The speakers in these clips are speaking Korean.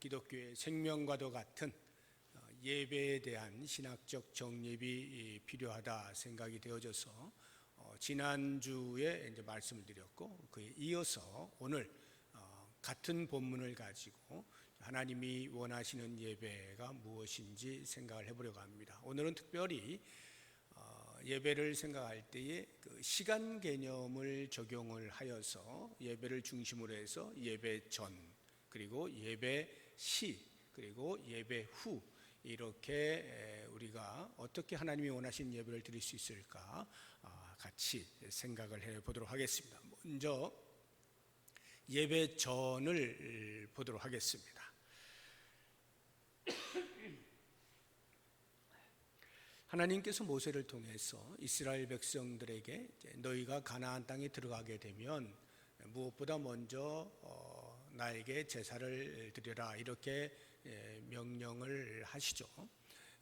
기독교의 생명과도 같은 예배에 대한 신학적 정립이 필요하다 생각이 되어져서 지난주에 이제 말씀을 드렸고, 그에 이어서 오늘 같은 본문을 가지고 하나님이 원하시는 예배가 무엇인지 생각을 해보려고 합니다. 오늘은 특별히 예배를 생각할 때에 그 시간 개념을 적용을 하여서 예배를 중심으로 해서 예배 전, 그리고 예배 시, 그리고 예배 후, 이렇게 우리가 어떻게 하나님이 원하시는 예배를 드릴 수 있을까 같이 생각을 해보도록 하겠습니다. 먼저 예배 전을 보도록 하겠습니다. 하나님께서 모세를 통해서 이스라엘 백성들에게 너희가 가나안 땅에 들어가게 되면 무엇보다 먼저 나에게 제사를 드려라, 이렇게 명령을 하시죠.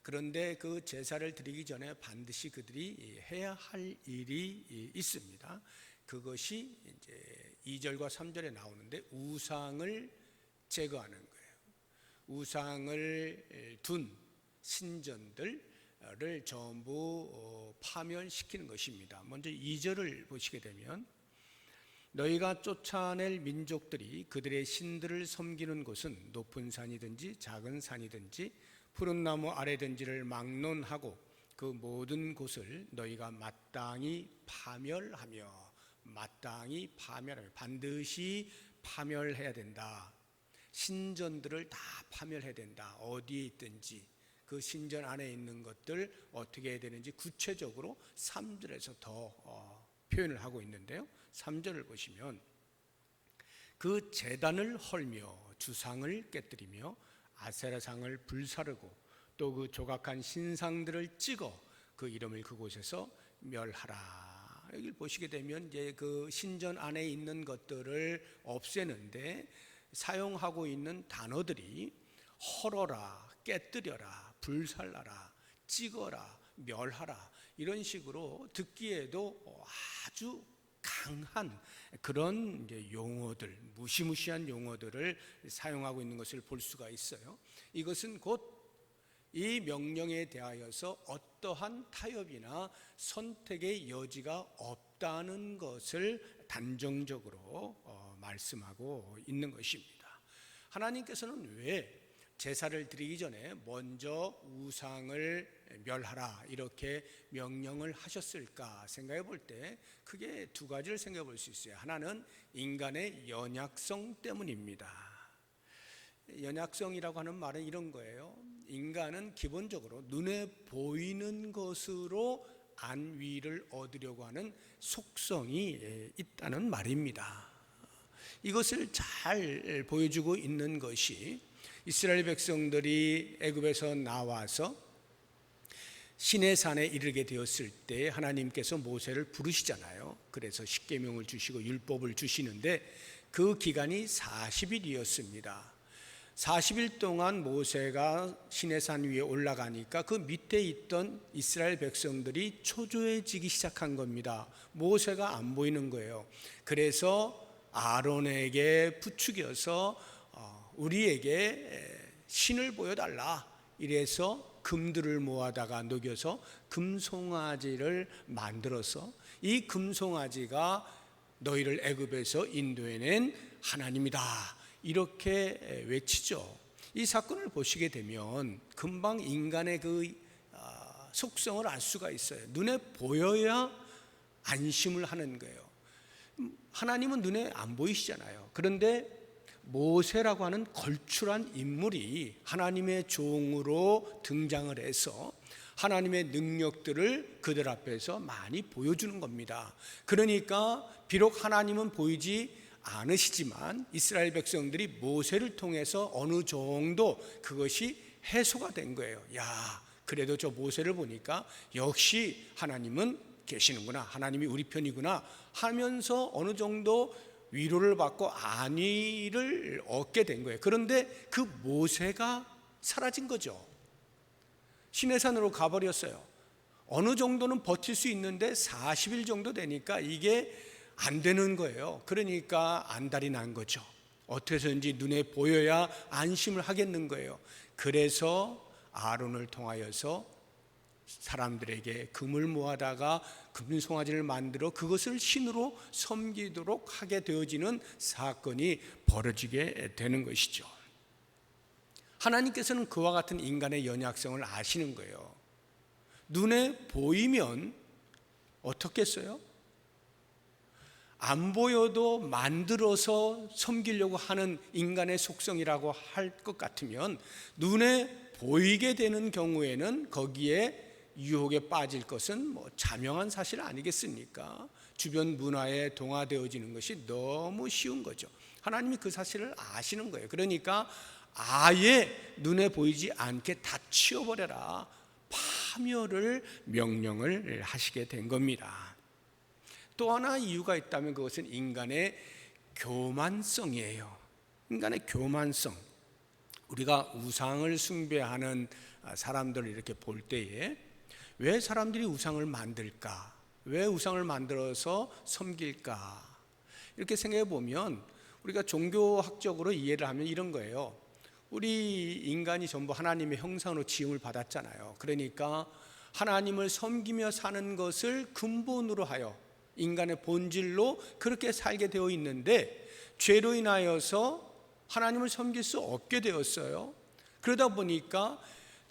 그런데 그 제사를 드리기 전에 반드시 그들이 해야 할 일이 있습니다. 그것이 이제 2절과 3절에 나오는데 우상을 제거하는 거예요. 우상을 둔 신전들을 전부 파멸시키는 것입니다. 먼저 2절을 보시게 되면 너희가 쫓아낼 민족들이 그들의 신들을 섬기는 곳은 높은 산이든지 작은 산이든지 푸른 나무 아래든지를 막론하고 그 모든 곳을 너희가 마땅히 파멸하며, 반드시 파멸해야 된다. 신전들을 다 파멸해야 된다. 어디에 있든지 그 신전 안에 있는 것들 어떻게 해야 되는지 구체적으로 3절에서 더 표현을 하고 있는데요. 3절을 보시면 그 제단을 헐며 주상을 깨뜨리며 아세라상을 불사르고 또 그 조각한 신상들을 찍어 그 이름을 그곳에서 멸하라. 여기를 보시게 되면 이제 그 신전 안에 있는 것들을 없애는데 사용하고 있는 단어들이 헐어라, 깨뜨려라, 불살라라, 찍어라, 멸하라, 이런 식으로 듣기에도 아주 강한 그런 용어들, 무시무시한 용어들을 사용하고 있는 것을 볼 수가 있어요. 이것은 곧 이 명령에 대하여서 어떠한 타협이나 선택의 여지가 없다는 것을 단정적으로 말씀하고 있는 것입니다. 하나님께서는 왜 제사를 드리기 전에 먼저 우상을 멸하라 이렇게 명령을 하셨을까 생각해 볼 때 크게 두 가지를 생각해 볼 수 있어요. 하나는 인간의 연약성 때문입니다. 연약성이라고 하는 말은 이런 거예요. 인간은 기본적으로 눈에 보이는 것으로 안위를 얻으려고 하는 속성이 있다는 말입니다. 이것을 잘 보여주고 있는 것이 이스라엘 백성들이 애굽에서 나와서 시내산에 이르게 되었을 때 하나님께서 모세를 부르시잖아요. 그래서 십계명을 주시고 율법을 주시는데 그 기간이 40일이었습니다. 40일 동안 모세가 시내산 위에 올라가니까 그 밑에 있던 이스라엘 백성들이 초조해지기 시작한 겁니다. 모세가 안 보이는 거예요. 그래서 아론에게 부추겨서 우리에게 신을 보여달라, 이래서 금들을 모아다가 녹여서 금송아지를 만들어서 이 금송아지가 너희를 애굽에서 인도해낸 하나님이다, 이렇게 외치죠. 이 사건을 보시게 되면 금방 인간의 그 속성을 알 수가 있어요. 눈에 보여야 안심을 하는 거예요. 하나님은 눈에 안 보이시잖아요. 그런데 모세라고 하는 걸출한 인물이 하나님의 종으로 등장을 해서 하나님의 능력들을 그들 앞에서 많이 보여주는 겁니다. 그러니까 비록 하나님은 보이지 않으시지만 이스라엘 백성들이 모세를 통해서 어느 정도 그것이 해소가 된 거예요. 야, 그래도 저 모세를 보니까 역시 하나님은 계시는구나, 하나님이 우리 편이구나 하면서 어느 정도 위로를 받고 안위를 얻게 된 거예요. 그런데 그 모세가 사라진 거죠. 시내산으로 가버렸어요. 어느 정도는 버틸 수 있는데 40일 정도 되니까 이게 안 되는 거예요. 그러니까 안달이 난 거죠. 어떻게 해서든지 눈에 보여야 안심을 하겠는 거예요. 그래서 아론을 통하여서 사람들에게 금을 모아다가 금송아지를 만들어 그것을 신으로 섬기도록 하게 되어지는 사건이 벌어지게 되는 것이죠. 하나님께서는 그와 같은 인간의 연약성을 아시는 거예요. 눈에 보이면 어떻겠어요? 안 보여도 만들어서 섬기려고 하는 인간의 속성이라고 할 것 같으면 눈에 보이게 되는 경우에는 거기에 유혹에 빠질 것은 자명한 사실 아니겠습니까? 주변 문화에 동화되어지는 것이 너무 쉬운 거죠. 하나님이 그 사실을 아시는 거예요. 그러니까 아예 눈에 보이지 않게 다 치워버려라, 파멸을 명령을 하시게 된 겁니다. 또 하나 이유가 있다면 그것은 인간의 교만성이에요. 인간의 교만성. 우리가 우상을 숭배하는 사람들을 이렇게 볼 때에 왜 사람들이 우상을 만들까? 왜 우상을 만들어서 섬길까? 이렇게 생각해 보면 우리가 종교학적으로 이해를 하면 이런 거예요. 우리 인간이 전부 하나님의 형상으로 지음을 받았잖아요. 그러니까 하나님을 섬기며 사는 것을 근본으로 하여 인간의 본질로 그렇게 살게 되어 있는데 죄로 인하여서 하나님을 섬길 수 없게 되었어요. 그러다 보니까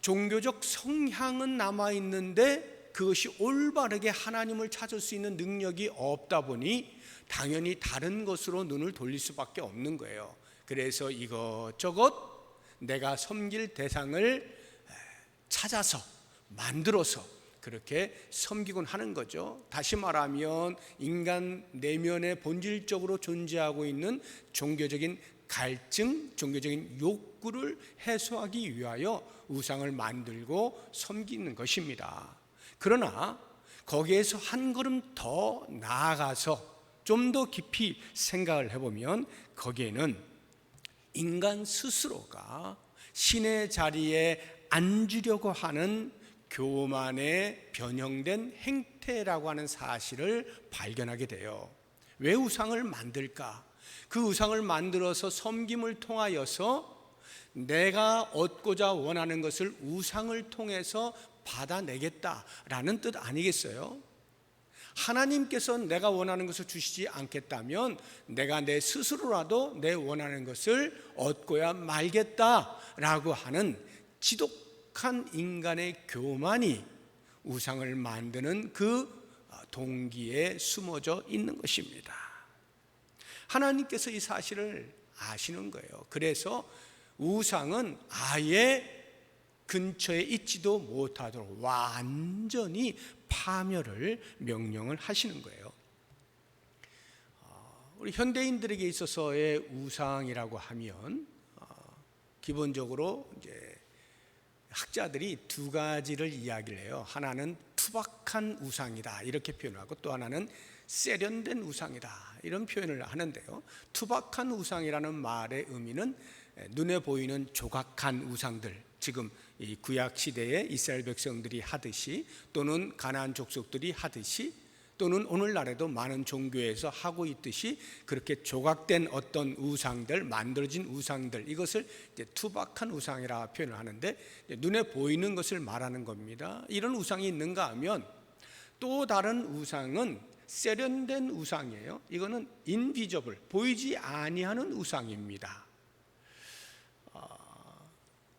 종교적 성향은 남아있는데 그것이 올바르게 하나님을 찾을 수 있는 능력이 없다 보니 당연히 다른 것으로 눈을 돌릴 수밖에 없는 거예요. 그래서 이것저것 내가 섬길 대상을 찾아서 만들어서 그렇게 섬기곤 하는 거죠. 다시 말하면 인간 내면에 본질적으로 존재하고 있는 종교적인 갈증, 종교적인 욕구를 해소하기 위하여 우상을 만들고 섬기는 것입니다. 그러나 거기에서 한 걸음 더 나아가서 좀 더 깊이 생각을 해보면 거기에는 인간 스스로가 신의 자리에 앉으려고 하는 교만에 변형된 행태라고 하는 사실을 발견하게 돼요. 왜 우상을 만들까? 그 우상을 만들어서 섬김을 통하여서 내가 얻고자 원하는 것을 우상을 통해서 받아내겠다라는 뜻 아니겠어요? 하나님께서 내가 원하는 것을 주시지 않겠다면 내가 내 스스로라도 내 원하는 것을 얻고야 말겠다라고 하는 지독한 인간의 교만이 우상을 만드는 그 동기에 숨어져 있는 것입니다. 하나님께서 이 사실을 아시는 거예요. 그래서 우상은 아예 근처에 있지도 못하도록 완전히 파멸을 명령을 하시는 거예요. 우리 현대인들에게 있어서의 우상이라고 하면 기본적으로 이제 학자들이 두 가지를 이야기를 해요. 하나는 투박한 우상이다 이렇게 표현하고 또 하나는 세련된 우상이다 이런 표현을 하는데요. 투박한 우상이라는 말의 의미는 눈에 보이는 조각한 우상들, 지금 이 구약 시대에 이스라엘 백성들이 하듯이 또는 가나안 족속들이 하듯이 또는 오늘날에도 많은 종교에서 하고 있듯이 그렇게 조각된 어떤 우상들, 만들어진 우상들, 이것을 이제 투박한 우상이라 표현을 하는데 눈에 보이는 것을 말하는 겁니다. 이런 우상이 있는가 하면 또 다른 우상은 세련된 우상이에요. 이거는 인비저블, 보이지 아니하는 우상입니다.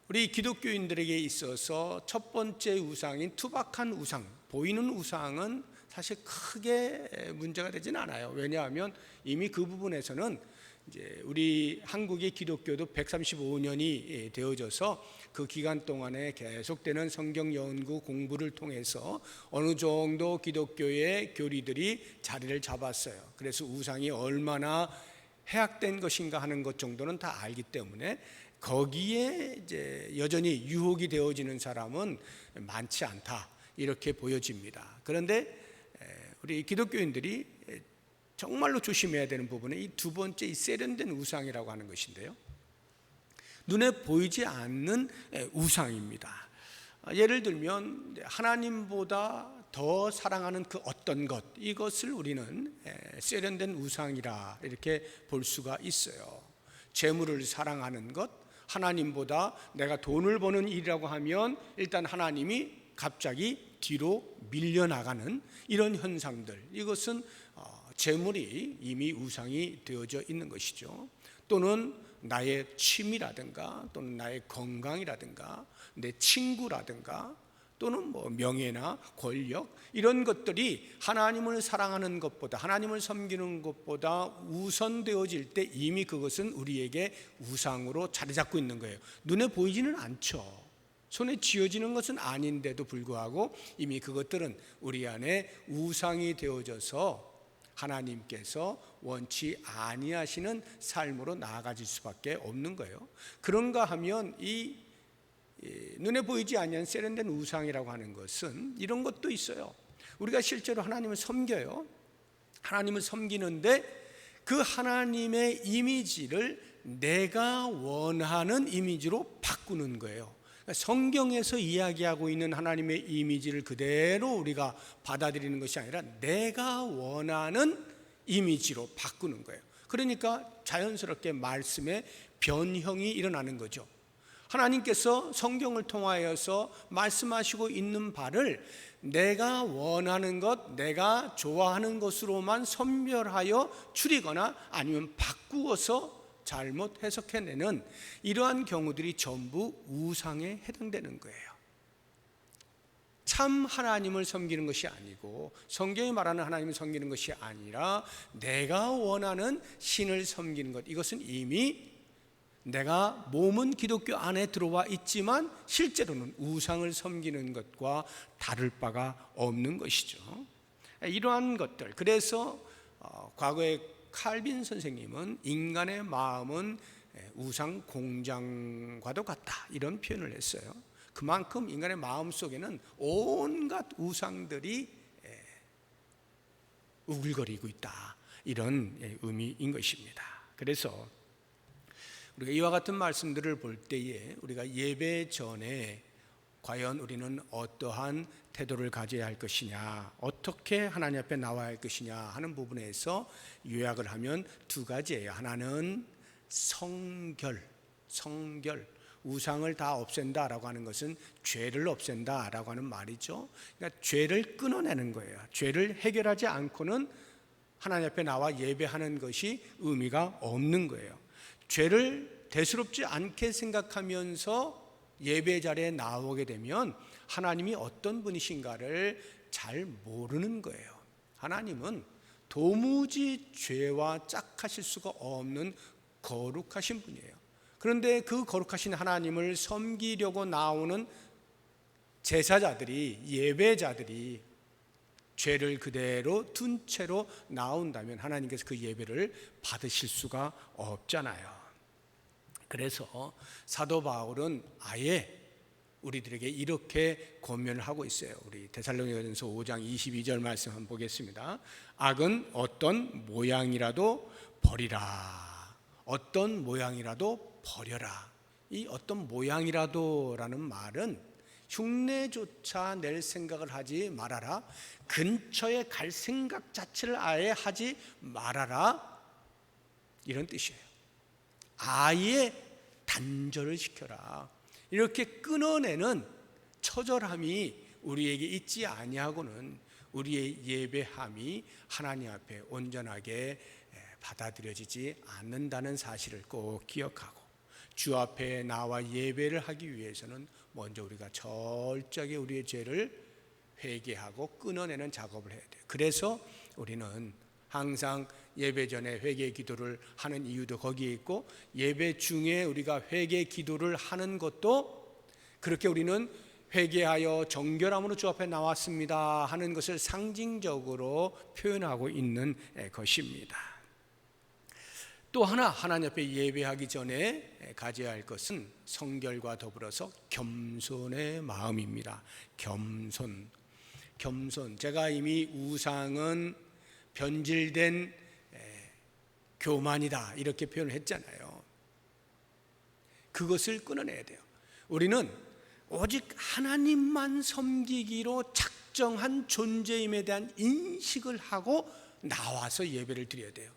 우리 기독교인들에게 있어서 첫 번째 우상인 투박한 우상, 보이는 우상은 사실 크게 문제가 되진 않아요. 왜냐하면 이미 그 부분에서는 이제 우리 한국의 기독교도 135년이 되어져서 그 기간 동안에 계속되는 성경 연구 공부를 통해서 어느 정도 기독교의 교리들이 자리를 잡았어요. 그래서 우상이 얼마나 해악된 것인가 하는 것 정도는 다 알기 때문에 거기에 이제 여전히 유혹이 되어지는 사람은 많지 않다 이렇게 보여집니다. 그런데 우리 기독교인들이 정말로 조심해야 되는 부분은 이 두 번째 이 세련된 우상이라고 하는 것인데요. 눈에 보이지 않는 우상입니다. 예를 들면 하나님보다 더 사랑하는 그 어떤 것, 이것을 우리는 세련된 우상이라 이렇게 볼 수가 있어요. 재물을 사랑하는 것, 하나님보다 내가 돈을 버는 일이라고 하면 일단 하나님이 갑자기 뒤로 밀려나가는 이런 현상들, 이것은 재물이 이미 우상이 되어져 있는 것이죠. 또는 나의 취미라든가 또는 나의 건강이라든가 내 친구라든가 또는 명예나 권력, 이런 것들이 하나님을 사랑하는 것보다, 하나님을 섬기는 것보다 우선되어질 때 이미 그것은 우리에게 우상으로 자리 잡고 있는 거예요. 눈에 보이지는 않죠. 손에 쥐어지는 것은 아닌데도 불구하고 이미 그것들은 우리 안에 우상이 되어져서 하나님께서 원치 아니하시는 삶으로 나아가질 수밖에 없는 거예요. 그런가 하면 이 눈에 보이지 않는 세련된 우상이라고 하는 것은 이런 것도 있어요. 우리가 실제로 하나님을 섬겨요. 하나님을 섬기는데 그 하나님의 이미지를 내가 원하는 이미지로 바꾸는 거예요. 성경에서 이야기하고 있는 하나님의 이미지를 그대로 우리가 받아들이는 것이 아니라 내가 원하는 이미지로 바꾸는 거예요. 그러니까 자연스럽게 말씀의 변형이 일어나는 거죠. 하나님께서 성경을 통하여서 말씀하시고 있는 바를 내가 원하는 것, 내가 좋아하는 것으로만 선별하여 줄이거나 아니면 바꾸어서 잘못 해석해내는 이러한 경우들이 전부 우상에 해당되는 거예요. 참 하나님을 섬기는 것이 아니고 성경이 말하는 하나님을 섬기는 것이 아니라 내가 원하는 신을 섬기는 것, 이것은 이미 내가 몸은 기독교 안에 들어와 있지만 실제로는 우상을 섬기는 것과 다를 바가 없는 것이죠. 이러한 것들, 그래서 과거에 칼빈 선생님은 인간의 마음은 우상 공장과도 같다, 이런 표현을 했어요. 그만큼 인간의 마음 속에는 온갖 우상들이 우글거리고 있다, 이런 의미인 것입니다. 그래서 우리가 이와 같은 말씀들을 볼 때에 우리가 예배 전에 과연 우리는 어떠한 태도를 가져야 할 것이냐, 어떻게 하나님 앞에 나와야 할 것이냐 하는 부분에서 요약을 하면 두 가지예요. 하나는 성결, 우상을 다 없앤다라고 하는 것은 죄를 없앤다라고 하는 말이죠. 그러니까 죄를 끊어내는 거예요. 죄를 해결하지 않고는 하나님 앞에 나와 예배하는 것이 의미가 없는 거예요. 죄를 대수롭지 않게 생각하면서 예배 자리에 나오게 되면 하나님이 어떤 분이신가를 잘 모르는 거예요. 하나님은 도무지 죄와 짝하실 수가 없는 거룩하신 분이에요. 그런데 그 거룩하신 하나님을 섬기려고 나오는 제사자들이, 예배자들이 죄를 그대로 둔 채로 나온다면 하나님께서 그 예배를 받으실 수가 없잖아요. 그래서 사도 바울은 아예 우리들에게 이렇게 권면을 하고 있어요. 우리 데살로니가전서 5장 22절 말씀 한번 보겠습니다. 악은 어떤 모양이라도 버리라. 어떤 모양이라도 버려라. 이 어떤 모양이라도라는 말은 흉내조차 낼 생각을 하지 말아라. 근처에 갈 생각 자체를 아예 하지 말아라, 이런 뜻이에요. 아예 단절을 시켜라. 이렇게 끊어내는 처절함이 우리에게 있지 아니하고는 우리의 예배함이 하나님 앞에 온전하게 받아들여지지 않는다는 사실을 꼭 기억하고, 주 앞에 나와 예배를 하기 위해서는 먼저 우리가 철저하게 우리의 죄를 회개하고 끊어내는 작업을 해야 돼요. 그래서 우리는 항상 예배 전에 회개 기도를 하는 이유도 거기에 있고, 예배 중에 우리가 회개 기도를 하는 것도 그렇게 우리는 회개하여 정결함으로 주 앞에 나왔습니다 하는 것을 상징적으로 표현하고 있는 것입니다. 또 하나, 하나님 앞에 예배하기 전에 가져야 할 것은 성결과 더불어서 겸손의 마음입니다. 겸손. 제가 이미 우상은 변질된 교만이다, 이렇게 표현을 했잖아요. 그것을 끊어내야 돼요. 우리는 오직 하나님만 섬기기로 작정한 존재임에 대한 인식을 하고 나와서 예배를 드려야 돼요.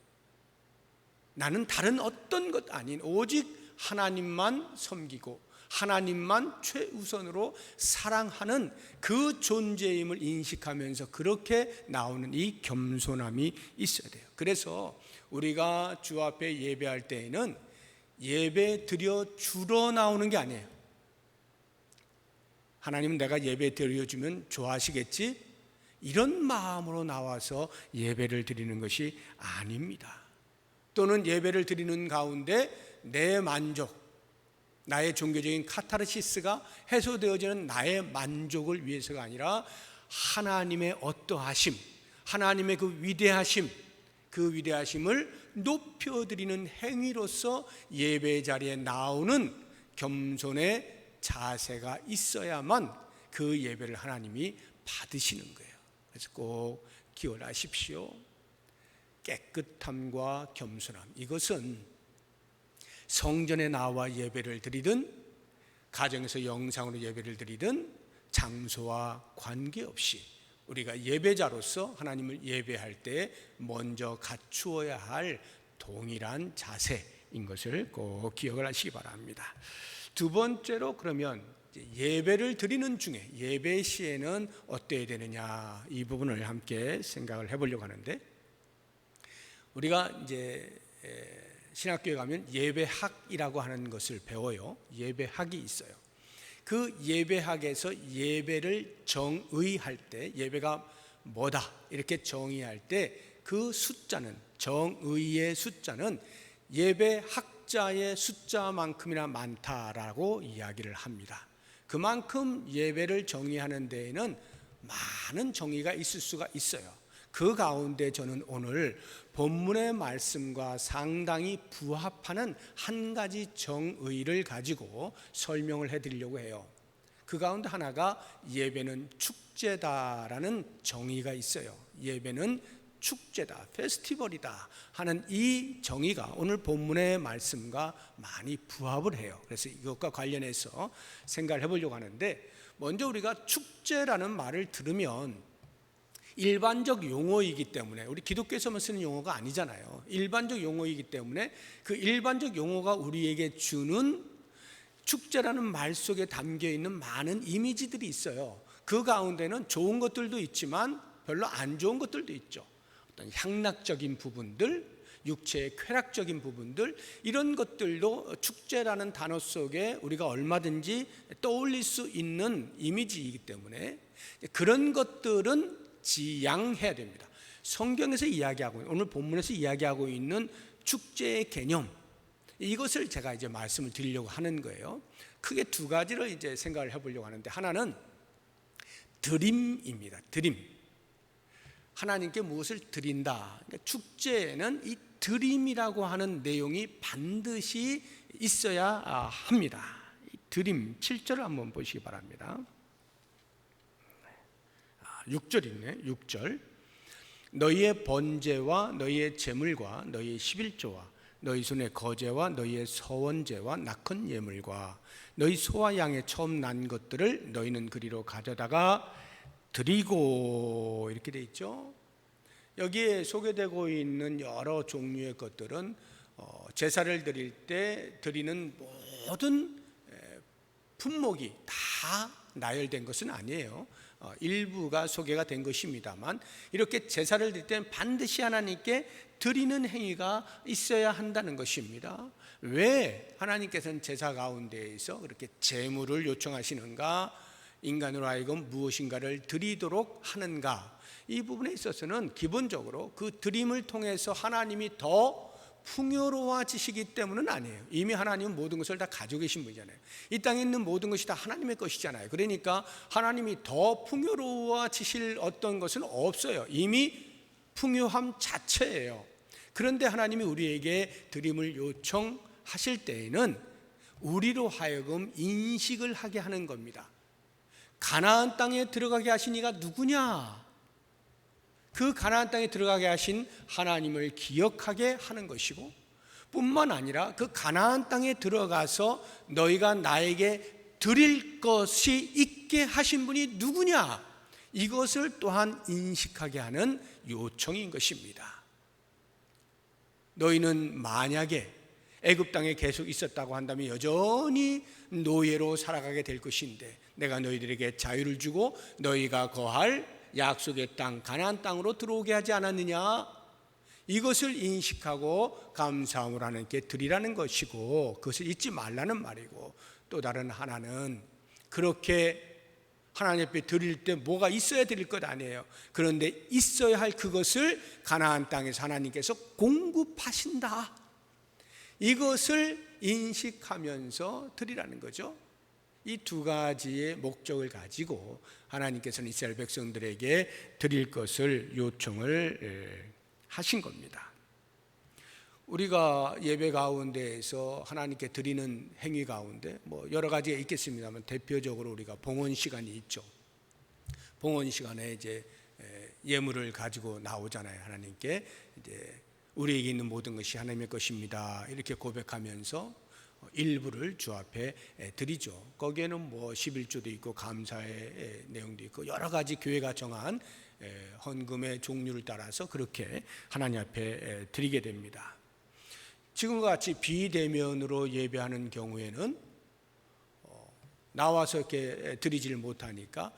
나는 다른 어떤 것 아닌 오직 하나님만 섬기고 하나님만 최우선으로 사랑하는 그 존재임을 인식하면서 그렇게 나오는 이 겸손함이 있어야 돼요. 그래서 우리가 주 앞에 예배할 때에는 예배 드려 주러 나오는 게 아니에요. 하나님 내가 예배 드려주면 좋아하시겠지? 이런 마음으로 나와서 예배를 드리는 것이 아닙니다. 또는 예배를 드리는 가운데 내 만족, 나의 종교적인 카타르시스가 해소되어지는 나의 만족을 위해서가 아니라 하나님의 어떠하심, 하나님의 그 위대하심, 그 위대하심을 높여드리는 행위로서 예배 자리에 나오는 겸손의 자세가 있어야만 그 예배를 하나님이 받으시는 거예요. 그래서 꼭 기억하십시오. 깨끗함과 겸손함, 이것은 성전에 나와 예배를 드리든 가정에서 영상으로 예배를 드리든 장소와 관계없이 우리가 예배자로서 하나님을 예배할 때 먼저 갖추어야 할 동일한 자세인 것을 꼭 기억을 하시기 바랍니다. 두 번째로, 그러면 예배를 드리는 중에 예배 시에는 어때야 되느냐, 이 부분을 함께 생각을 해보려고 하는데, 우리가 이제 신학교에 가면 예배학이라고 하는 것을 배워요. 예배학이 있어요. 그 예배학에서 예배를 정의할 때, 예배가 뭐다 이렇게 정의할 때 그 숫자는, 정의의 숫자는 예배학자의 숫자만큼이나 많다라고 이야기를 합니다. 그만큼 예배를 정의하는 데에는 많은 정의가 있을 수가 있어요. 그 가운데 저는 오늘 본문의 말씀과 상당히 부합하는 한 가지 정의를 가지고 설명을 해드리려고 해요. 그 가운데 하나가 예배는 축제다라는 정의가 있어요. 예배는 축제다, 페스티벌이다 하는 이 정의가 오늘 본문의 말씀과 많이 부합을 해요. 그래서 이것과 관련해서 생각을 해보려고 하는데, 먼저 우리가 축제라는 말을 들으면 일반적 용어이기 때문에, 우리 기독교에서만 쓰는 용어가 아니잖아요. 일반적 용어이기 때문에 그 일반적 용어가 우리에게 주는 축제라는 말 속에 담겨있는 많은 이미지들이 있어요. 그 가운데는 좋은 것들도 있지만 별로 안 좋은 것들도 있죠. 어떤 향락적인 부분들, 육체의 쾌락적인 부분들, 이런 것들도 축제라는 단어 속에 우리가 얼마든지 떠올릴 수 있는 이미지이기 때문에 그런 것들은 지양해야 됩니다. 성경에서 이야기하고, 오늘 본문에서 이야기하고 있는 축제의 개념, 이것을 제가 이제 말씀을 드리려고 하는 거예요. 크게 두 가지를 이제 생각을 해보려고 하는데, 하나는 드림입니다. 드림. 하나님께 무엇을 드린다. 그러니까 축제에는 이 드림이라고 하는 내용이 반드시 있어야 합니다. 이 드림 7절을 한번 보시기 바랍니다. 6절 있네. 6절. 너희의 번제와 너희의 제물과 너희의 11조와 너희 손의 거제와 너희의 서원제와 낙헌 예물과 너희 소와 양의 처음 난 것들을 너희는 그리로 가져다가 드리고, 이렇게 돼 있죠. 여기에 소개되고 있는 여러 종류의 것들은 제사를 드릴 때 드리는 모든 품목이 다 나열된 것은 아니에요. 일부가 소개가 된 것입니다만, 이렇게 제사를 드릴 때는 반드시 하나님께 드리는 행위가 있어야 한다는 것입니다. 왜 하나님께서는 제사 가운데에서 그렇게 제물을 요청하시는가, 인간으로 하여금 무엇인가를 드리도록 하는가, 이 부분에 있어서는 기본적으로 그 드림을 통해서 하나님이 더 풍요로워지시기 때문은 아니에요. 이미 하나님은 모든 것을 다 가지고 계신 분이잖아요. 이 땅에 있는 모든 것이 다 하나님의 것이잖아요. 그러니까 하나님이 더 풍요로워지실 어떤 것은 없어요. 이미 풍요함 자체예요. 그런데 하나님이 우리에게 드림을 요청하실 때에는 우리로 하여금 인식을 하게 하는 겁니다. 가나안 땅에 들어가게 하신 이가 누구냐? 그 가나안 땅에 들어가게 하신 하나님을 기억하게 하는 것이고, 뿐만 아니라 그 가나안 땅에 들어가서 너희가 나에게 드릴 것이 있게 하신 분이 누구냐, 이것을 또한 인식하게 하는 요청인 것입니다. 너희는 만약에 애굽 땅에 계속 있었다고 한다면 여전히 노예로 살아가게 될 것인데 내가 너희들에게 자유를 주고 너희가 거할 약속의 땅 가나안 땅으로 들어오게 하지 않았느냐? 이것을 인식하고 감사함을 하나님께 드리라는 것이고, 그것을 잊지 말라는 말이고, 또 다른 하나는 그렇게 하나님 앞에 드릴 때 뭐가 있어야 드릴 것 아니에요. 그런데 있어야 할 그것을 가나안 땅에서 하나님께서 공급하신다, 이것을 인식하면서 드리라는 거죠. 이 두 가지의 목적을 가지고 하나님께서는 이스라엘 백성들에게 드릴 것을 요청을 하신 겁니다. 우리가 예배 가운데에서 하나님께 드리는 행위 가운데 뭐 여러 가지가 있겠습니다만 대표적으로 우리가 봉헌 시간이 있죠. 봉헌 시간에 이제 예물을 가지고 나오잖아요. 하나님께 이제 우리에게 있는 모든 것이 하나님의 것입니다, 이렇게 고백하면서 일부를 주 앞에 드리죠. 거기에는 뭐 11조도 있고 감사의 내용도 있고 여러 가지 교회가 정한 헌금의 종류를 따라서 그렇게 하나님 앞에 드리게 됩니다. 지금과 같이 비대면으로 예배하는 경우에는 나와서 이렇게 드리지를 못하니까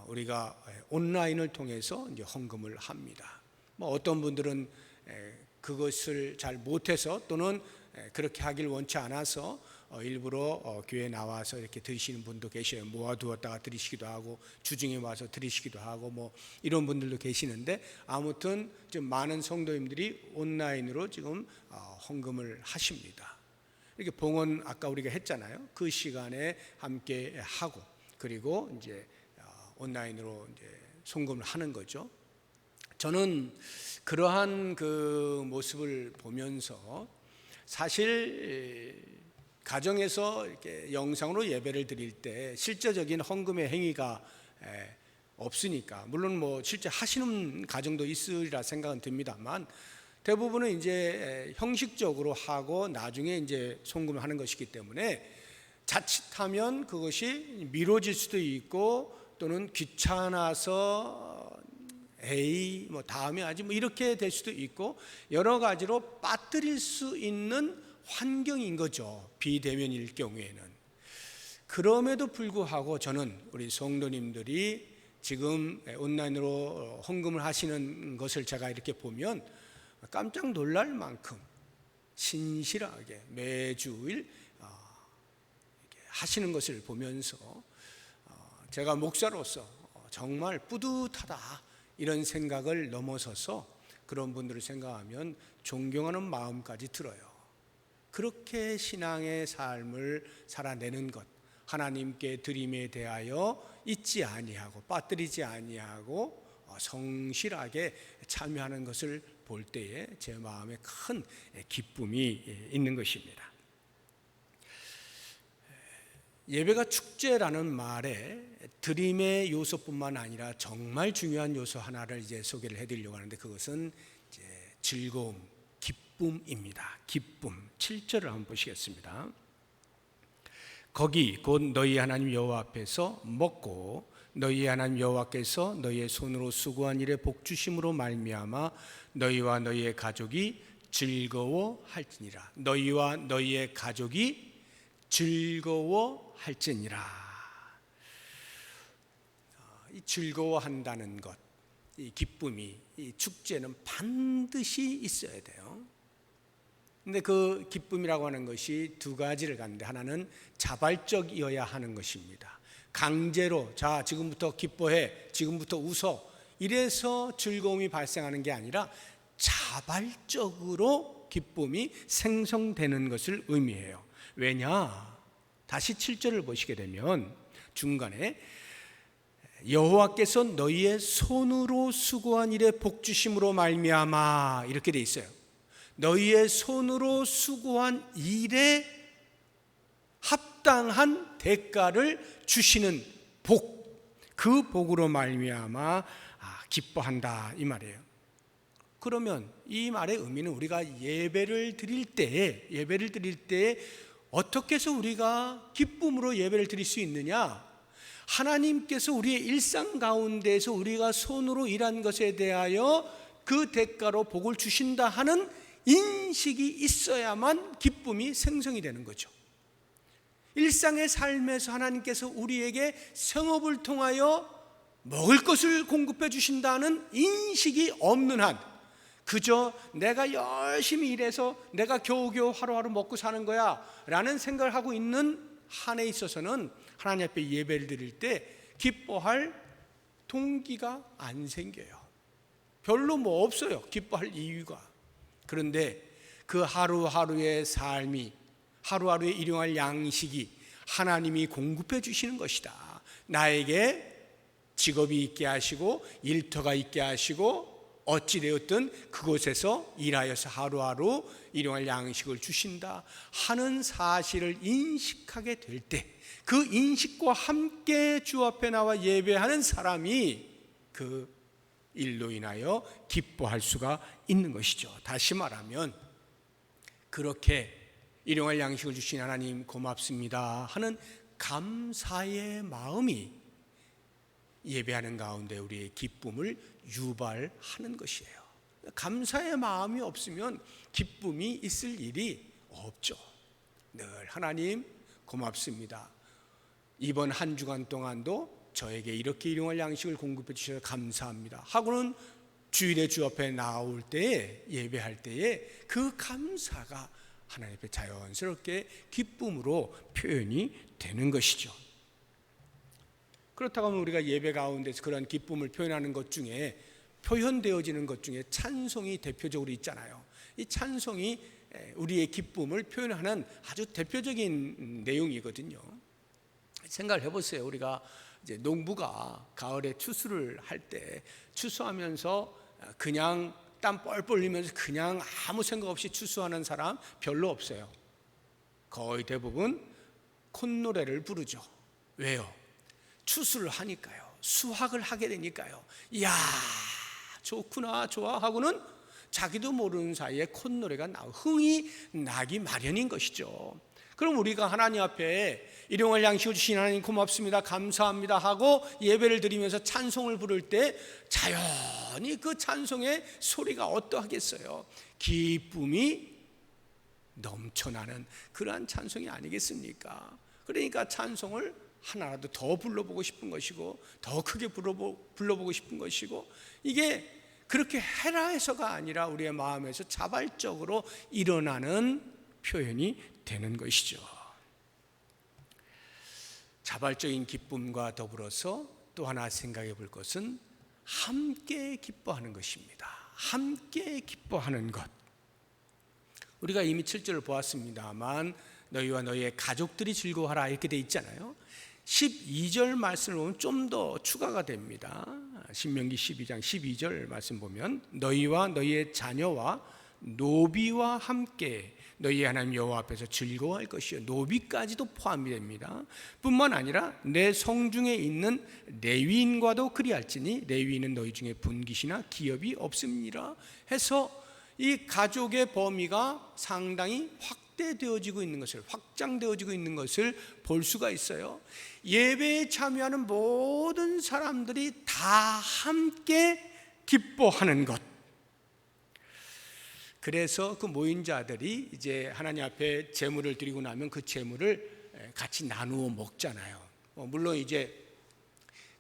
우리가 온라인을 통해서 이제 헌금을 합니다. 뭐 어떤 분들은 그것을 잘 못해서 또는 그렇게 하길 원치 않아서 일부러 교회에 나와서 이렇게 드리시는 분도 계셔요. 모아두었다가 드리시기도 하고 주중에 와서 드리시기도 하고 뭐 이런 분들도 계시는데, 아무튼 좀 많은 성도님들이 온라인으로 지금 헌금을 하십니다. 이렇게 봉헌 아까 우리가 했잖아요. 그 시간에 함께 하고 그리고 이제 온라인으로 이제 송금을 하는 거죠. 저는 그러한 그 모습을 보면서 사실 가정에서 이렇게 영상으로 예배를 드릴 때 실제적인 헌금의 행위가 없으니까, 물론 뭐 실제 하시는 가정도 있으리라 생각은 듭니다만 대부분은 이제 형식적으로 하고 나중에 이제 송금을 하는 것이기 때문에 자칫하면 그것이 미뤄질 수도 있고 또는 귀찮아서 뭐 다음에 하지 뭐 이렇게 될 수도 있고 여러 가지로 빠뜨릴 수 있는 환경인 거죠, 비대면일 경우에는. 그럼에도 불구하고 저는 우리 성도님들이 지금 온라인으로 헌금을 하시는 것을 제가 이렇게 보면 깜짝 놀랄 만큼 신실하게 매주일 이렇게 하시는 것을 보면서 제가 목사로서 정말 뿌듯하다, 이런 생각을 넘어서서 그런 분들을 생각하면 존경하는 마음까지 들어요. 그렇게 신앙의 삶을 살아내는 것, 하나님께 드림에 대하여 잊지 아니하고 빠뜨리지 아니하고 성실하게 참여하는 것을 볼 때에 제 마음에 큰 기쁨이 있는 것입니다. 예배가 축제라는 말에 드림의 요소뿐만 아니라 정말 중요한 요소 하나를 이제 소개를 해드리려고 하는데, 그것은 이제 즐거움, 기쁨입니다. 기쁨. 7절을 한번 보시겠습니다. 거기 곧 너희 하나님 여호와 앞에서 먹고 너희 하나님 여호와께서 너희의 손으로 수고한 일에 복 주심으로 말미암아 너희와 너희의 가족이 즐거워할지니라. 너희와 너희의 가족이 즐거워할지니라. 이 즐거워한다는 것, 이 기쁨이, 이 축제는 반드시 있어야 돼요. 근데 그 기쁨이라고 하는 것이 두 가지를 갖는데, 하나는 자발적이어야 하는 것입니다. 강제로 자 지금부터 기뻐해, 지금부터 웃어, 이래서 즐거움이 발생하는 게 아니라 자발적으로 기쁨이 생성되는 것을 의미해요. 왜냐? 다시 7절을 보시게 되면 중간에 여호와께서 너희의 손으로 수고한 일에 복 주심으로 말미암아, 이렇게 돼 있어요. 너희의 손으로 수고한 일에 합당한 대가를 주시는 복, 그 복으로 말미암아 기뻐한다, 이 말이에요. 그러면 이 말의 의미는 우리가 예배를 드릴 때에 어떻게 해서 우리가 기쁨으로 예배를 드릴 수 있느냐? 하나님께서 우리의 일상 가운데에서 우리가 손으로 일한 것에 대하여 그 대가로 복을 주신다 하는 인식이 있어야만 기쁨이 생성이 되는 거죠. 일상의 삶에서 하나님께서 우리에게 생업을 통하여 먹을 것을 공급해 주신다는 인식이 없는 한, 그저 내가 열심히 일해서 내가 겨우겨우 하루하루 먹고 사는 거야 라는 생각을 하고 있는 한에 있어서는 하나님 앞에 예배를 드릴 때 기뻐할 동기가 안 생겨요. 별로 뭐 없어요, 기뻐할 이유가. 그런데 그 하루하루의 삶이, 하루하루의 일용할 양식이 하나님이 공급해 주시는 것이다. 나에게 직업이 있게 하시고 일터가 있게 하시고 어찌되었든 그곳에서 일하여서 하루하루 일용할 양식을 주신다 하는 사실을 인식하게 될 때, 그 인식과 함께 주 앞에 나와 예배하는 사람이 그 일로 인하여 기뻐할 수가 있는 것이죠. 다시 말하면 그렇게 일용할 양식을 주신 하나님 고맙습니다 하는 감사의 마음이 예배하는 가운데 우리의 기쁨을 유발하는 것이에요. 감사의 마음이 없으면 기쁨이 있을 일이 없죠. 늘 하나님 고맙습니다, 이번 한 주간 동안도 저에게 이렇게 일용할 양식을 공급해 주셔서 감사합니다 하고는 주일에 주 앞에 나올 때에, 예배할 때에 그 감사가 하나님 앞에 자연스럽게 기쁨으로 표현이 되는 것이죠. 그렇다고 하면 우리가 예배 가운데서 그런 기쁨을 표현하는 것 중에, 표현되어지는 것 중에 찬송이 대표적으로 있잖아요. 이 찬송이 우리의 기쁨을 표현하는 아주 대표적인 내용이거든요. 생각을 해보세요. 우리가 이제 농부가 가을에 추수를 할 때 추수하면서 그냥 땀 뻘뻘 흘리면서 그냥 아무 생각 없이 추수하는 사람 별로 없어요. 거의 대부분 콧노래를 부르죠. 왜요? 추수를 하니까요. 수확을 하게 되니까요. 이야 좋구나, 좋아 하고는 자기도 모르는 사이에 콧노래가 흥이 나기 마련인 것이죠. 그럼 우리가 하나님 앞에 일용할 양식을 주신 하나님 고맙습니다, 감사합니다 하고 예배를 드리면서 찬송을 부를 때 자연히 그 찬송의 소리가 어떠하겠어요? 기쁨이 넘쳐나는 그러한 찬송이 아니겠습니까? 그러니까 찬송을 하나라도 더 불러보고 싶은 것이고, 더 크게 불러보고 싶은 것이고, 이게 그렇게 해라 해서가 아니라 우리의 마음에서 자발적으로 일어나는 표현이 되는 것이죠. 자발적인 기쁨과 더불어서 또 하나 생각해 볼 것은 함께 기뻐하는 것입니다. 함께 기뻐하는 것. 우리가 이미 7절을 보았습니다만 너희와 너희의 가족들이 즐거워하라 이렇게 돼 있잖아요. 12절 말씀을 보면 좀 더 추가가 됩니다. 신명기 12장 12절 말씀 보면 너희와 너희의 자녀와 노비와 함께 너희 하나님 여호와 앞에서 즐거워할 것이요, 노비까지도 포함이 됩니다. 뿐만 아니라 내 성중에 있는 레위인과도 그리할지니 레위인은 너희 중에 분깃이나 기업이 없습니다 해서 이 가족의 범위가 상당히 확대되어지고 있는 것을, 확장되어지고 있는 것을 볼 수가 있어요. 예배에 참여하는 모든 사람들이 다 함께 기뻐하는 것. 그래서 그 모인 자들이 이제 하나님 앞에 제물을 드리고 나면 그 제물을 같이 나누어 먹잖아요. 물론 이제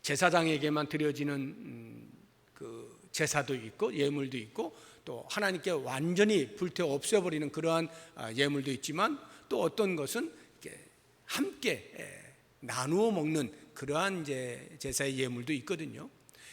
제사장에게만 드려지는 그 제사도 있고 예물도 있고, 또 하나님께 완전히 불태워 없애버리는 그러한 예물도 있지만, 또 어떤 것은 함께 나누어 먹는 그러한 이제 제사의 예물도 있거든요.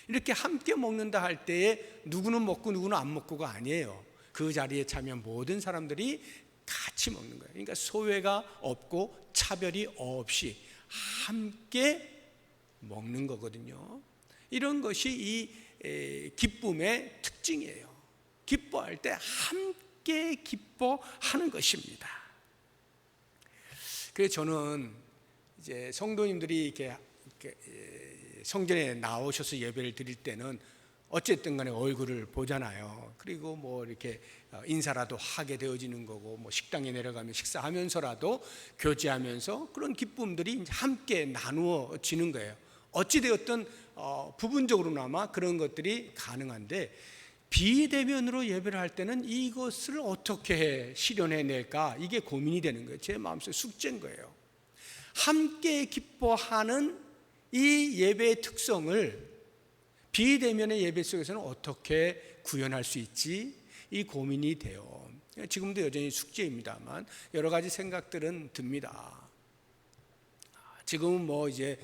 이렇게 함께 먹는다 할 때에 누구는 먹고 누구는 안 먹고가 아니에요. 그 자리에 참여한 모든 사람들이 같이 먹는 거예요. 그러니까 소외가 없고 차별이 없이 함께 먹는 거거든요. 이런 것이 이 기쁨의 특징이에요. 기뻐할 때 함께 기뻐하는 것입니다. 그래서 저는 이제 성도님들이 이렇게 성전에 나오셔서 예배를 드릴 때는 어쨌든 간에 얼굴을 보잖아요. 그리고 뭐 이렇게 인사라도 하게 되어지는 거고, 뭐 식당에 내려가면 식사하면서라도 교제하면서 그런 기쁨들이 이제 함께 나누어지는 거예요. 어찌되었든 부분적으로나마 그런 것들이 가능한데, 비대면으로 예배를 할 때는 이것을 어떻게 실현해낼까, 이게 고민이 되는 거예요. 제 마음속에 숙제인 거예요. 함께 기뻐하는 이 예배의 특성을 비대면의 예배 속에서는 어떻게 구현할 수 있지, 이 고민이 돼요. 지금도 여전히 숙제입니다만 여러 가지 생각들은 듭니다. 지금은 뭐 이제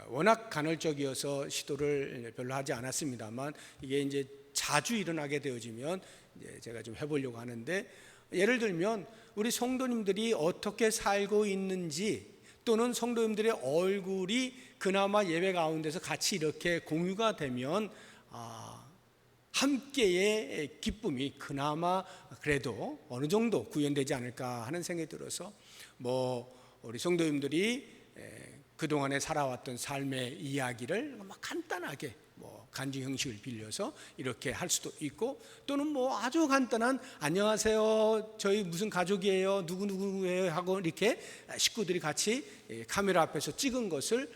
워낙 간헐적이어서 시도를 별로 하지 않았습니다만, 이게 이제 자주 일어나게 되어지면 이제 제가 좀 해보려고 하는데, 예를 들면 우리 성도님들이 어떻게 살고 있는지, 또는 성도님들의 얼굴이 그나마 예배 가운데서 같이 이렇게 공유가 되면 함께의 기쁨이 그나마 그래도 어느 정도 구현되지 않을까 하는 생각이 들어서, 뭐 우리 성도님들이 그동안에 살아왔던 삶의 이야기를 간단하게 간증 형식을 빌려서 이렇게 할 수도 있고, 또는 뭐 아주 간단한 안녕하세요, 저희 무슨 가족이에요, 누구누구예요 하고 이렇게 식구들이 같이 카메라 앞에서 찍은 것을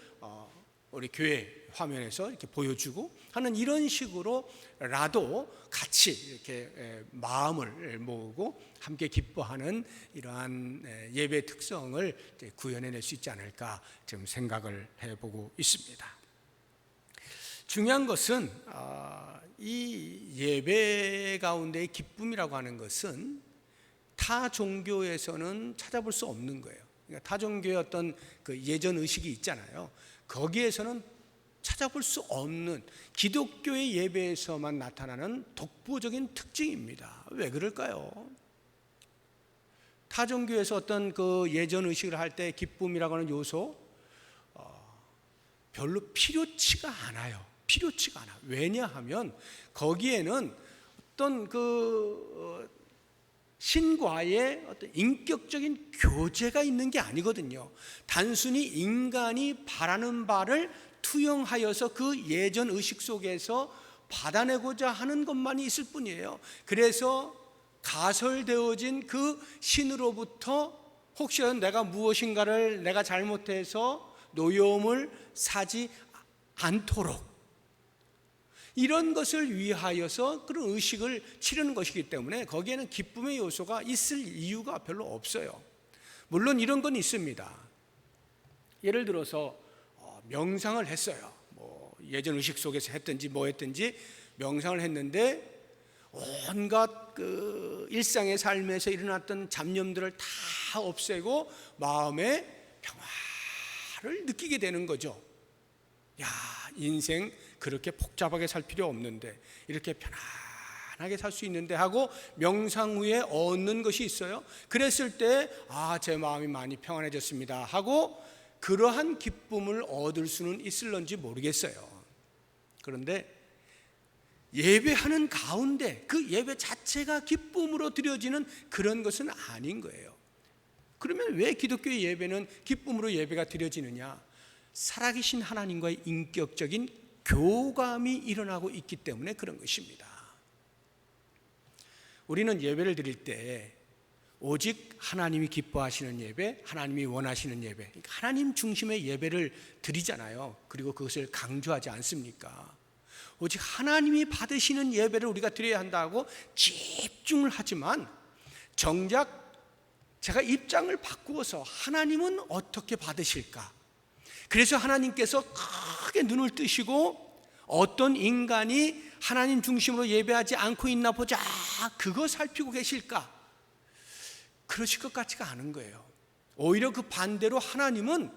우리 교회 화면에서 이렇게 보여주고 하는, 이런 식으로라도 같이 이렇게 마음을 모으고 함께 기뻐하는 이러한 예배 특성을 구현해낼 수 있지 않을까 지금 생각을 해보고 있습니다. 중요한 것은 이 예배 가운데의 기쁨이라고 하는 것은 타 종교에서는 찾아볼 수 없는 거예요. 그러니까 타 종교의 어떤 그 예전 의식이 있잖아요. 거기에서는 찾아볼 수 없는 기독교의 예배에서만 나타나는 독보적인 특징입니다. 왜 그럴까요? 타 종교에서 어떤 그 예전 의식을 할 때 기쁨이라고 하는 요소 별로 필요치가 않아요. 필요치가 않아. 왜냐하면 거기에는 어떤 그 신과의 어떤 인격적인 교제가 있는 게 아니거든요. 단순히 인간이 바라는 바를 투영하여서 그 예전 의식 속에서 받아내고자 하는 것만이 있을 뿐이에요. 그래서 가설되어진 그 신으로부터 혹시라도 내가 무엇인가를 내가 잘못해서 노여움을 사지 않도록, 이런 것을 위하여서 그런 의식을 치르는 것이기 때문에 거기에는 기쁨의 요소가 있을 이유가 별로 없어요. 물론 이런 건 있습니다. 예를 들어서 명상을 했어요. 뭐 예전 의식 속에서 했든지 뭐 했든지 명상을 했는데 온갖 그 일상의 삶에서 일어났던 잡념들을 다 없애고 마음의 평화를 느끼게 되는 거죠. 야, 인생 그렇게 복잡하게 살 필요 없는데, 이렇게 편안하게 살 수 있는데 하고 명상 후에 얻는 것이 있어요. 그랬을 때 제 마음이 많이 평안해졌습니다 하고 그러한 기쁨을 얻을 수는 있을런지 모르겠어요. 그런데 예배하는 가운데 그 예배 자체가 기쁨으로 드려지는 그런 것은 아닌 거예요. 그러면 왜 기독교의 예배는 기쁨으로 예배가 드려지느냐? 살아계신 하나님과의 인격적인 교감이 일어나고 있기 때문에 그런 것입니다. 우리는 예배를 드릴 때 오직 하나님이 기뻐하시는 예배, 하나님이 원하시는 예배, 그러니까 하나님 중심의 예배를 드리잖아요. 그리고 그것을 강조하지 않습니까? 오직 하나님이 받으시는 예배를 우리가 드려야 한다고 집중을 하지만, 정작 제가 입장을 바꾸어서 하나님은 어떻게 받으실까? 그래서 하나님께서 크게 눈을 뜨시고 어떤 인간이 하나님 중심으로 예배하지 않고 있나 보자, 그거 살피고 계실까? 그러실 것 같지가 않은 거예요. 오히려 그 반대로 하나님은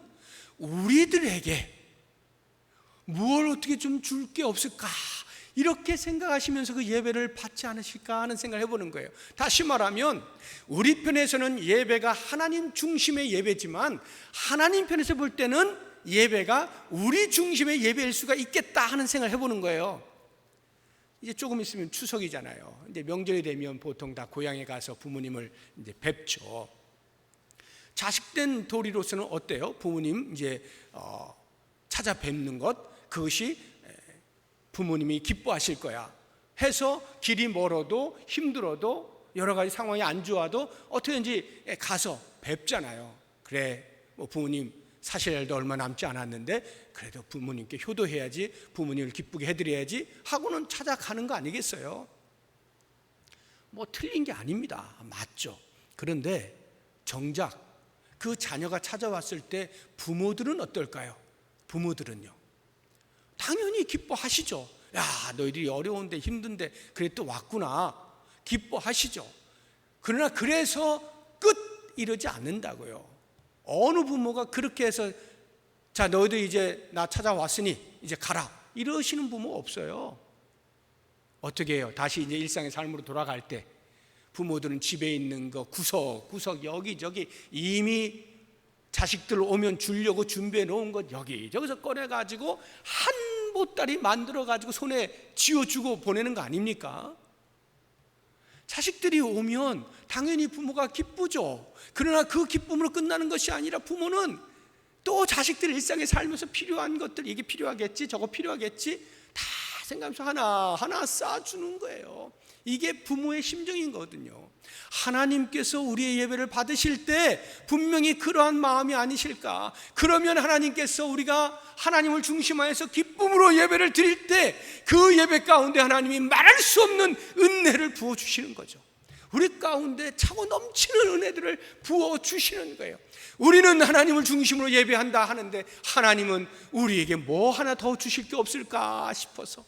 우리들에게 무엇을 어떻게 좀 줄 게 없을까, 이렇게 생각하시면서 그 예배를 받지 않으실까 하는 생각을 해보는 거예요. 다시 말하면 우리 편에서는 예배가 하나님 중심의 예배지만, 하나님 편에서 볼 때는 예배가 우리 중심의 예배일 수가 있겠다 하는 생각을 해보는 거예요. 이제 조금 있으면 추석이잖아요. 이제 명절이 되면 보통 다 고향에 가서 부모님을 이제 뵙죠. 자식된 도리로서는 어때요? 부모님 이제 찾아뵙는 것, 그것이 부모님이 기뻐하실 거야 해서 길이 멀어도 힘들어도 여러 가지 상황이 안 좋아도 어떻게든지 가서 뵙잖아요. 그래, 뭐 부모님 사실 날도 얼마 남지 않았는데 그래도 부모님께 효도해야지, 부모님을 기쁘게 해드려야지 하고는 찾아가는 거 아니겠어요? 뭐 틀린 게 아닙니다. 맞죠. 그런데 정작 그 자녀가 찾아왔을 때 부모들은 어떨까요? 부모들은요, 당연히 기뻐하시죠. 야, 너희들이 어려운데 힘든데 그래 또 왔구나. 기뻐하시죠. 그러나 그래서 끝 이러지 않는다고요. 어느 부모가 그렇게 해서 자, 너희들 이제 나 찾아왔으니 이제 가라 이러시는 부모 없어요. 어떻게 해요? 다시 이제 일상의 삶으로 돌아갈 때 부모들은 집에 있는 거 구석구석 여기저기 이미 자식들 오면 주려고 준비해 놓은 것 여기저기서 꺼내가지고 한 보따리 만들어가지고 손에 쥐어주고 보내는 거 아닙니까? 자식들이 오면 당연히 부모가 기쁘죠. 그러나 그 기쁨으로 끝나는 것이 아니라 부모는 또 자식들 일상에 살면서 필요한 것들, 이게 필요하겠지 저거 필요하겠지 다 생각하면서 하나하나 쌓아주는 거예요. 이게 부모의 심정이거든요. 하나님께서 우리의 예배를 받으실 때 분명히 그러한 마음이 아니실까? 그러면 하나님께서 우리가 하나님을 중심하여서 기쁨으로 예배를 드릴 때 그 예배 가운데 하나님이 말할 수 없는 은혜를 부어주시는 거죠. 우리 가운데 차고 넘치는 은혜들을 부어주시는 거예요. 우리는 하나님을 중심으로 예배한다 하는데 하나님은 우리에게 뭐 하나 더 주실 게 없을까 싶어서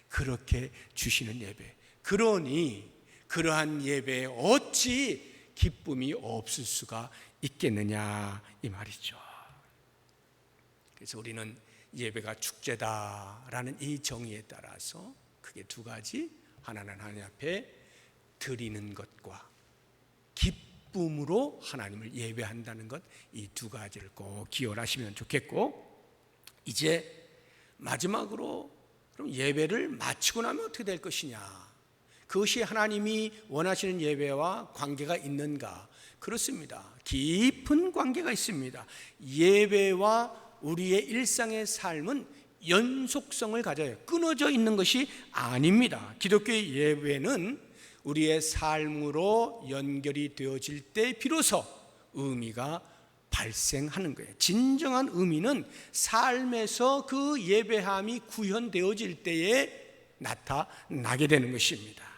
그렇게 주시는 예배. 그러니 그러한 예배에 어찌 기쁨이 없을 수가 있겠느냐 이 말이죠. 그래서 우리는 예배가 축제다라는 이 정의에 따라서 크게 두 가지, 하나는 하나님 앞에 드리는 것과 기쁨으로 하나님을 예배한다는 것, 이 두 가지를 꼭 기억하시면 좋겠고, 이제 마지막으로 그럼 예배를 마치고 나면 어떻게 될 것이냐, 그것이 하나님이 원하시는 예배와 관계가 있는가? 그렇습니다. 깊은 관계가 있습니다. 예배와 우리의 일상의 삶은 연속성을 가져요. 끊어져 있는 것이 아닙니다. 기독교의 예배는 우리의 삶으로 연결이 되어질 때 비로소 의미가 발생하는 거예요. 진정한 의미는 삶에서 그 예배함이 구현되어질 때에 나타나게 되는 것입니다.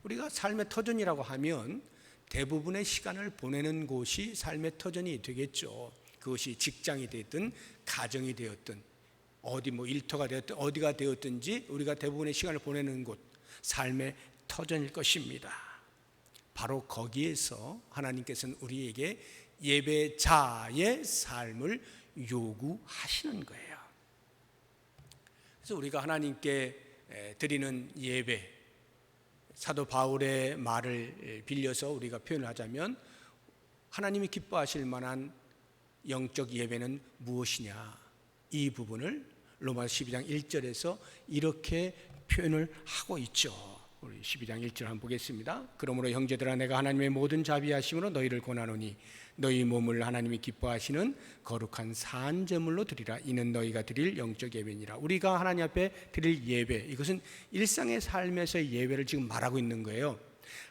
우리가 삶의 터전이라고 하면 대부분의 시간을 보내는 곳이 삶의 터전이 되겠죠. 그것이 직장이 되었든 가정이 되었든 어디 뭐 일터가 되었든 어디가 되었든지 우리가 대부분의 시간을 보내는 곳, 삶의 터전일 것입니다. 바로 거기에서 하나님께서는 우리에게 예배자의 삶을 요구하시는 거예요. 그래서 우리가 하나님께 드리는 예배, 사도 바울의 말을 빌려서 우리가 표현을 하자면 하나님이 기뻐하실 만한 영적 예배는 무엇이냐, 이 부분을 로마서 12장 1절에서 이렇게 표현을 하고 있죠. 우리 12장 1절 한번 보겠습니다. 그러므로 형제들아, 내가 하나님의 모든 자비하심으로 너희를 권하노니 너희 몸을 하나님이 기뻐하시는 거룩한 산 제물로 드리라. 이는 너희가 드릴 영적 예배니라. 우리가 하나님 앞에 드릴 예배, 이것은 일상의 삶에서의 예배를 지금 말하고 있는 거예요.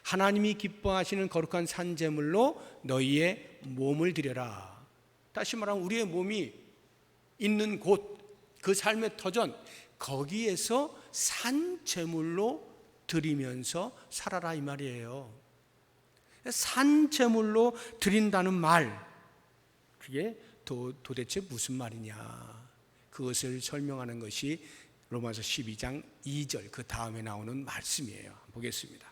하나님이 기뻐하시는 거룩한 산 제물로 너희의 몸을 드려라. 다시 말하면 우리의 몸이 있는 곳, 그 삶의 터전, 거기에서 산 제물로 드리면서 살아라 이 말이에요. 산 제물로 드린다는 말, 그게 도대체 무슨 말이냐, 그것을 설명하는 것이 로마서 12장 2절 그 다음에 나오는 말씀이에요. 보겠습니다.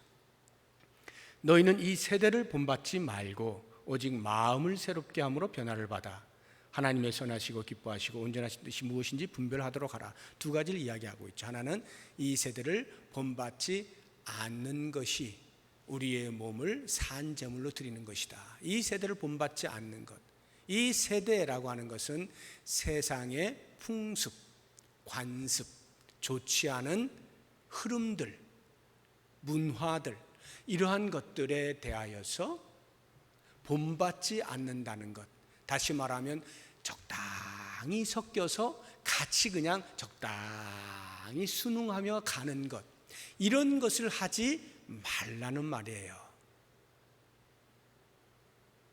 너희는 이 세대를 본받지 말고 오직 마음을 새롭게 함으로 변화를 받아 하나님의 선하시고 기뻐하시고 온전하신 뜻이 무엇인지 분별하도록 하라. 두 가지를 이야기하고 있죠. 하나는 이 세대를 본받지 않는 것이 우리의 몸을 산 제물로 드리는 것이다. 이 세대를 본받지 않는 것, 이 세대라고 하는 것은 세상의 풍습, 관습, 좋지 않은 흐름들, 문화들, 이러한 것들에 대하여서 본받지 않는다는 것, 다시 말하면 적당히 섞여서 같이 그냥 적당히 순응하며 가는 것, 이런 것을 하지 말라는 말이에요.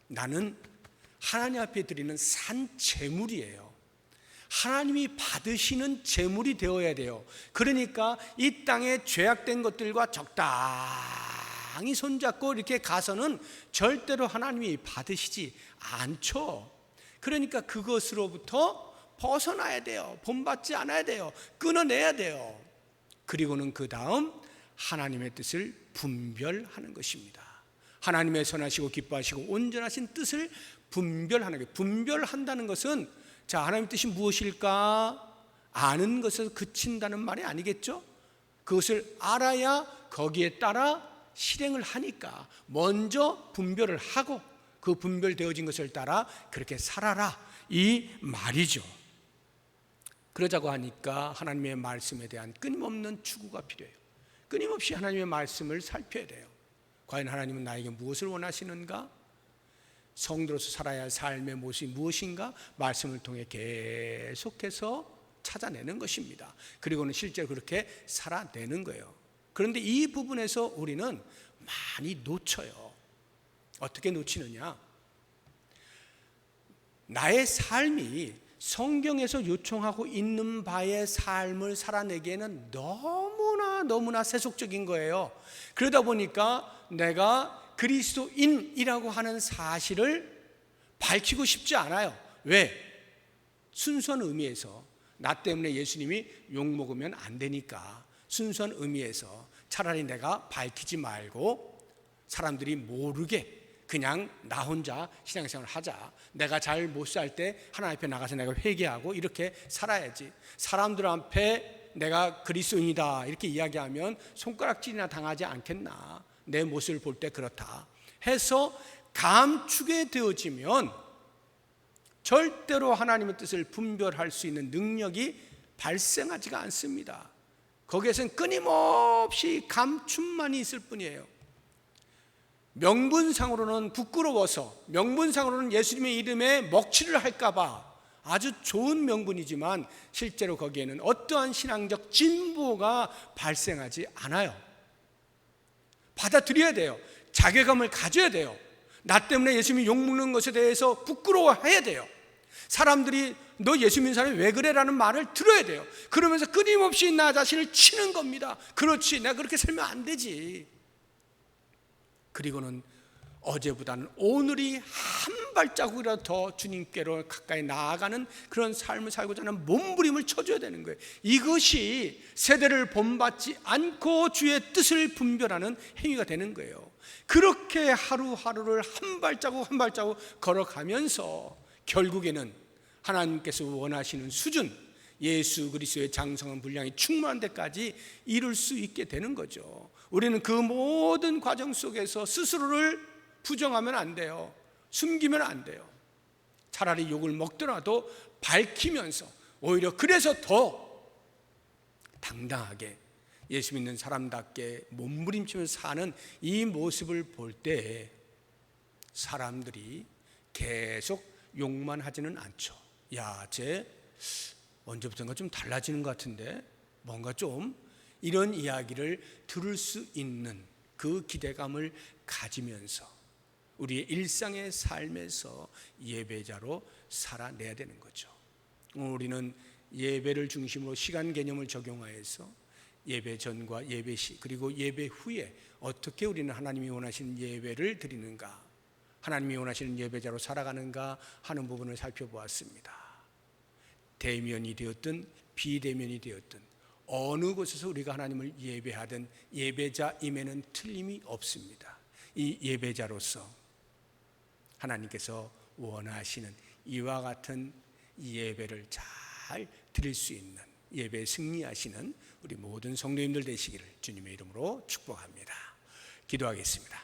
나는 하나님 앞에 드리는 산 제물이에요. 하나님이 받으시는 제물이 되어야 돼요. 그러니까 이 땅에 죄악된 것들과 적당히 땅이 손잡고 이렇게 가서는 절대로 하나님이 받으시지 않죠. 그러니까 그것으로부터 벗어나야 돼요. 본받지 않아야 돼요. 끊어내야 돼요. 그리고는 그 다음 하나님의 뜻을 분별하는 것입니다. 하나님의 선하시고 기뻐하시고 온전하신 뜻을 분별하는 거예요. 분별한다는 것은 자, 하나님의 뜻이 무엇일까 아는 것에서 그친다는 말이 아니겠죠. 그것을 알아야 거기에 따라 실행을 하니까 먼저 분별을 하고 그 분별되어진 것을 따라 그렇게 살아라 이 말이죠. 그러자고 하니까 하나님의 말씀에 대한 끊임없는 추구가 필요해요. 끊임없이 하나님의 말씀을 살펴야 돼요. 과연 하나님은 나에게 무엇을 원하시는가? 성도로서 살아야 할 삶의 모습이 무엇인가? 말씀을 통해 계속해서 찾아내는 것입니다. 그리고는 실제로 그렇게 살아내는 거예요. 그런데 이 부분에서 우리는 많이 놓쳐요. 어떻게 놓치느냐? 나의 삶이 성경에서 요청하고 있는 바의 삶을 살아내기에는 너무나 세속적인 거예요. 그러다 보니까 내가 그리스도인이라고 하는 사실을 밝히고 싶지 않아요. 왜? 순수한 의미에서 나 때문에 예수님이 욕먹으면 안 되니까 순수한 의미에서 차라리 내가 밝히지 말고 사람들이 모르게 그냥 나 혼자 신앙생활을 하자. 내가 잘 못 살 때 하나님 앞에 나가서 내가 회개하고 이렇게 살아야지. 사람들 앞에 내가 그리스도인이다 이렇게 이야기하면 손가락질이나 당하지 않겠나. 내 모습을 볼 때 그렇다 해서 감추게 되어지면 절대로 하나님의 뜻을 분별할 수 있는 능력이 발생하지가 않습니다. 거기에서는 끊임없이 감춤만이 있을 뿐이에요. 명분상으로는 부끄러워서, 명분상으로는 예수님의 이름에 먹칠을 할까봐 아주 좋은 명분이지만 실제로 거기에는 어떠한 신앙적 진보가 발생하지 않아요. 받아들여야 돼요. 자괴감을 가져야 돼요. 나 때문에 예수님이 욕먹는 것에 대해서 부끄러워해야 돼요. 사람들이 너 예수 믿는 사람이 왜 그래? 라는 말을 들어야 돼요. 그러면서 끊임없이 나 자신을 치는 겁니다. 그렇지, 내가 그렇게 살면 안 되지. 그리고는 어제보다는 오늘이 한 발자국이라도 더 주님께로 가까이 나아가는 그런 삶을 살고자 하는 몸부림을 쳐줘야 되는 거예요. 이것이 세대를 본받지 않고 주의 뜻을 분별하는 행위가 되는 거예요. 그렇게 하루하루를 한 발자국 한 발자국 걸어가면서 결국에는 하나님께서 원하시는 수준, 예수 그리스도의 장성한 분량이 충만한 데까지 이룰 수 있게 되는 거죠. 우리는 그 모든 과정 속에서 스스로를 부정하면 안 돼요. 숨기면 안 돼요. 차라리 욕을 먹더라도 밝히면서 오히려 그래서 더 당당하게 예수 믿는 사람답게 몸부림치면서 사는 이 모습을 볼 때 사람들이 계속 욕만 하지는 않죠. 야, 쟤 언제부턴가 좀 달라지는 것 같은데 뭔가 좀 이런 이야기를 들을 수 있는 그 기대감을 가지면서 우리의 일상의 삶에서 예배자로 살아내야 되는 거죠. 우리는 예배를 중심으로 시간 개념을 적용하여서 예배 전과 예배 시 그리고 예배 후에 어떻게 우리는 하나님이 원하시는 예배를 드리는가, 하나님이 원하시는 예배자로 살아가는가 하는 부분을 살펴보았습니다. 대면이 되었든 비대면이 되었든 어느 곳에서 우리가 하나님을 예배하든 예배자임에는 틀림이 없습니다. 이 예배자로서 하나님께서 원하시는 이와 같은 예배를 잘 드릴 수 있는 예배에 승리하시는 우리 모든 성도님들 되시기를 주님의 이름으로 축복합니다. 기도하겠습니다.